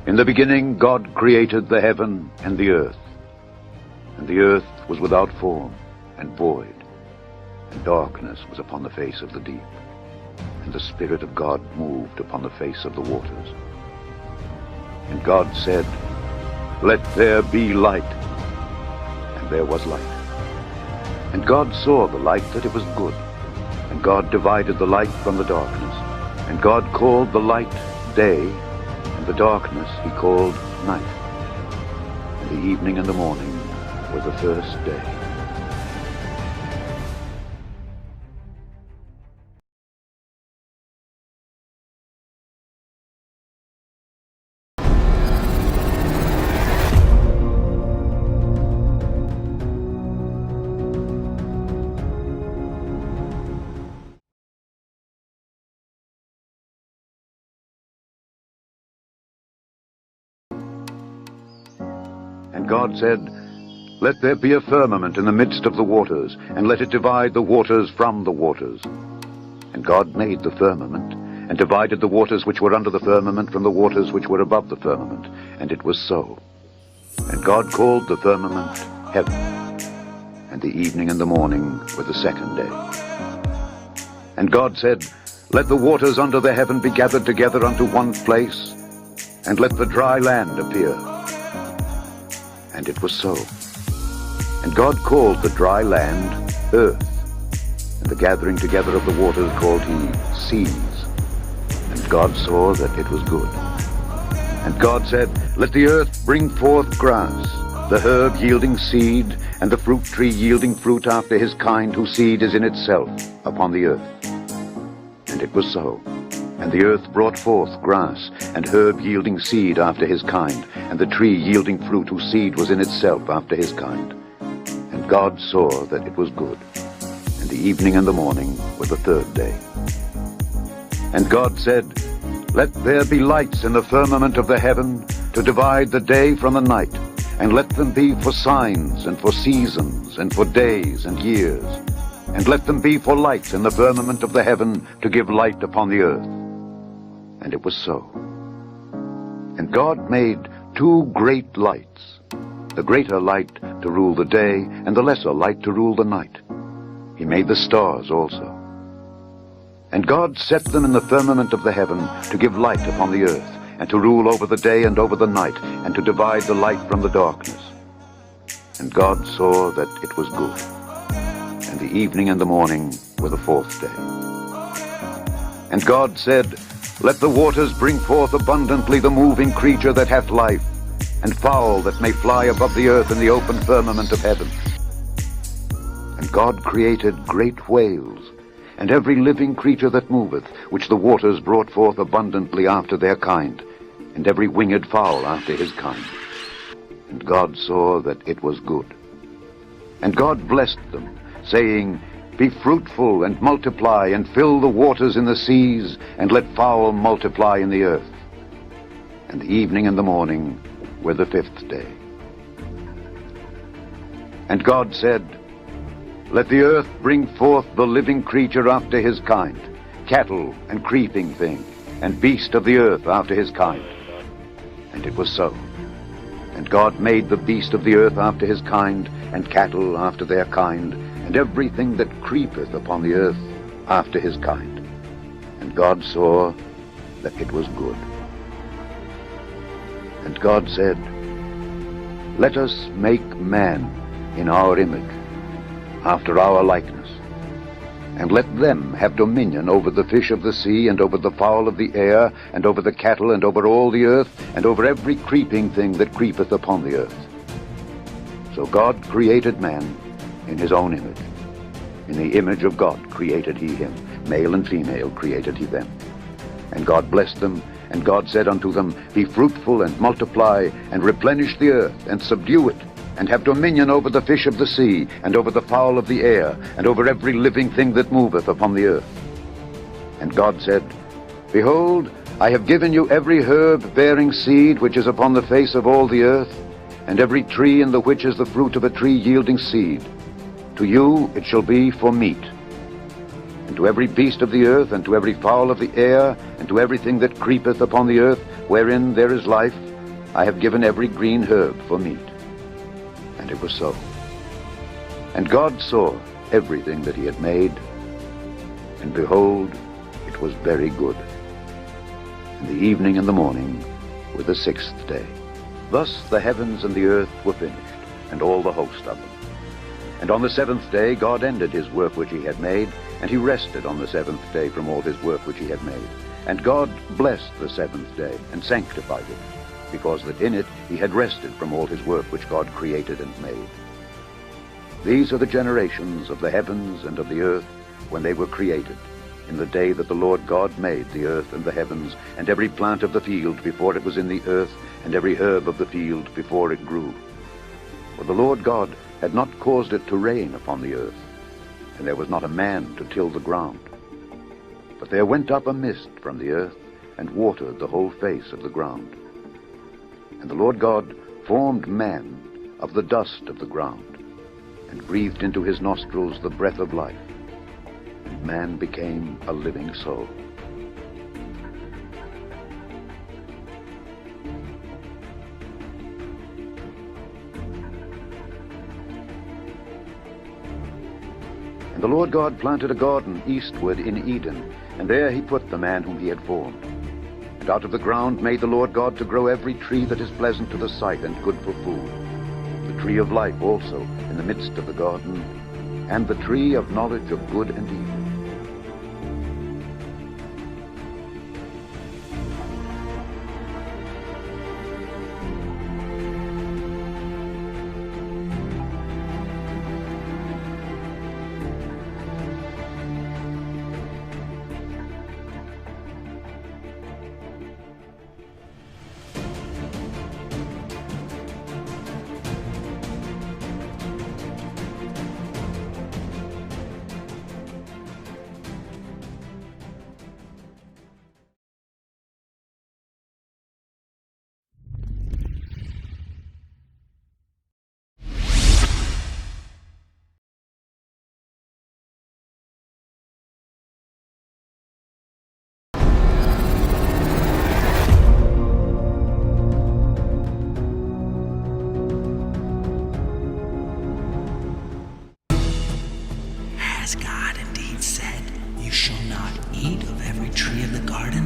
In the beginning God created the heaven and the earth. And the earth was without form and void, and darkness was upon the face of the deep. And the Spirit of God moved upon the face of the waters. And God said, "Let there be light." And there was light. And God saw the light that it was good. And God divided the light from the darkness. And God called the light day, and the darkness he called night. And the evening and the morning were the first day. And God said, "Let there be a firmament in the midst of the waters, and let it divide the waters from the waters." And God made the firmament, and divided the waters which were under the firmament from the waters which were above the firmament. And it was so. And God called the firmament heaven. And the evening and the morning were the second day. And God said, "Let the waters under the heaven be gathered together unto one place, and let the dry land appear." And it was so. And God called the dry land earth, and the gathering together of the waters called he seas. And God saw that it was good. And God said, "Let the earth bring forth grass, the herb yielding seed, and the fruit tree yielding fruit after his kind, whose seed is in itself upon the earth." And it was so. And the earth brought forth grass, and herb yielding seed after his kind, and the tree yielding fruit whose seed was in itself after his kind. And God saw that it was good. And the evening and the morning were the third day. And God said, "Let there be lights in the firmament of the heaven, to divide the day from the night, and let them be for signs, and for seasons, and for days and years. And let them be for lights in the firmament of the heaven, to give light upon the earth." And it was so. And God made two great lights, the greater light to rule the day, and the lesser light to rule the night. He made the stars also. And God set them in the firmament of the heaven, to give light upon the earth, and to rule over the day and over the night, and to divide the light from the darkness. And God saw that it was good. And the evening and the morning were the fourth day. And God said, "Let the waters bring forth abundantly the moving creature that hath life, and fowl that may fly above the earth in the open firmament of heaven." And God created great whales, and every living creature that moveth, which the waters brought forth abundantly after their kind, and every winged fowl after his kind. And God saw that it was good. And God blessed them, saying, "Be fruitful and multiply, and fill the waters in the seas, and let fowl multiply in the earth." And the evening and the morning were the fifth day. And God said, "Let the earth bring forth the living creature after his kind, cattle and creeping thing, and beast of the earth after his kind." And it was so. And God made the beast of the earth after his kind, and cattle after their kind, and everything that creepeth upon the earth after his kind. And God saw that it was good. And God said, "Let us make man in our image, after our likeness, and let them have dominion over the fish of the sea, and over the fowl of the air, and over the cattle, and over all the earth, and over every creeping thing that creepeth upon the earth." So God created man in his own image. In the image of God created he him. Male and female created he them. And God blessed them, and God said unto them, "Be fruitful and multiply, and replenish the earth, and subdue it, and have dominion over the fish of the sea, and over the fowl of the air, and over every living thing that moveth upon the earth." And God said, "Behold, I have given you every herb bearing seed which is upon the face of all the earth, and every tree in the which is the fruit of a tree yielding seed. To you it shall be for meat. And to every beast of the earth, and to every fowl of the air, and to everything that creepeth upon the earth, wherein there is life, I have given every green herb for meat." And it was so. And God saw everything that he had made, and behold, it was very good. And the evening and the morning were the sixth day. Thus the heavens and the earth were finished, and all the host of them. And on the seventh day God ended his work which he had made, and he rested on the seventh day from all his work which he had made. And God blessed the seventh day, and sanctified it, because that in it he had rested from all his work which God created and made. These are the generations of the heavens and of the earth when they were created, in the day that the Lord God made the earth and the heavens, and every plant of the field before it was in the earth, and every herb of the field before it grew. For the Lord God had not caused it to rain upon the earth, and there was not a man to till the ground. But there went up a mist from the earth, and watered the whole face of the ground. And the Lord God formed man of the dust of the ground, and breathed into his nostrils the breath of life, and man became a living soul. And the Lord God planted a garden eastward in Eden, and there he put the man whom he had formed. And out of the ground made the Lord God to grow every tree that is pleasant to the sight and good for food, the tree of life also in the midst of the garden, and the tree of knowledge of good and evil. Has God indeed said, "You shall not eat of every tree of the garden"?